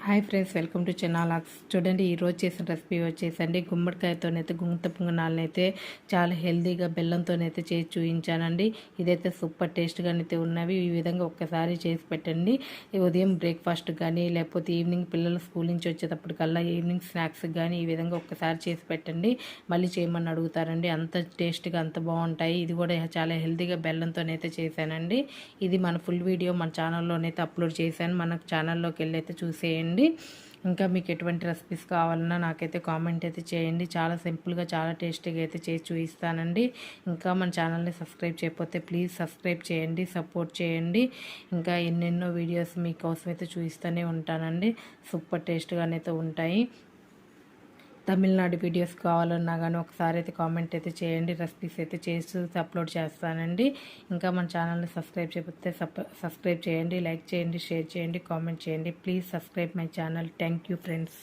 Hi friends, welcome to చెన్నాలాక్స్. చూడండి, ఈరోజు చేసిన రెసిపీ వచ్చేసండి గుమ్మడికాయతోనైతే గుంత పొంగనాలనైతే చాలా హెల్తీగా బెల్లంతోనైతే చేసి చూపించానండి. ఇదైతే సూపర్ టేస్ట్గానైతే ఉన్నవి. ఈ విధంగా ఒక్కసారి చేసి పెట్టండి. ఉదయం బ్రేక్ఫాస్ట్ కానీ లేకపోతే ఈవినింగ్ పిల్లలు స్కూల్ నుంచి వచ్చేటప్పటికల్లా ఈవినింగ్ స్నాక్స్ కానీ ఈ విధంగా ఒక్కసారి చేసి పెట్టండి. మళ్ళీ చేయమని అడుగుతారండి. అంత టేస్ట్గా అంత బాగుంటాయి. ఇది కూడా చాలా హెల్తీగా బెల్లంతోనైతే చేశానండి. ఇది మన ఫుల్ వీడియో మన ఛానల్లోనైతే అప్లోడ్ చేశాను. మన ఛానల్లోకి వెళ్ళి అయితే చూసేయండి. ఇంకా మీకు ఎటువంటి రెసిపీస్ కావాలన్నా నాకైతే కామెంట్ అయితే చేయండి. చాలా సింపుల్గా చాలా టేస్టీగా అయితే చేసి చూపిస్తానండి. ఇంకా మన ఛానల్ని సబ్స్క్రైబ్ చేయకపోతే ప్లీజ్ సబ్స్క్రైబ్ చేయండి, సపోర్ట్ చేయండి. ఇంకా ఎన్నెన్నో వీడియోస్ మీకోసం అయితే చూపిస్తూనే ఉంటానండి. సూపర్ టేస్ట్గానైతే ఉంటాయి. తమిళనాడు వీడియోస్ కావాలన్నా కానీ ఒకసారి అయితే కామెంట్ అయితే చేయండి. రెసిపీస్ అయితే చేసి అప్లోడ్ చేస్తానండి. ఇంకా మన ఛానల్ని సబ్స్క్రైబ్ చేయకపోతే సబ్స్క్రైబ్ చేయండి, లైక్ చేయండి, షేర్ చేయండి, కామెంట్ చేయండి. Please subscribe my channel. Thank you friends.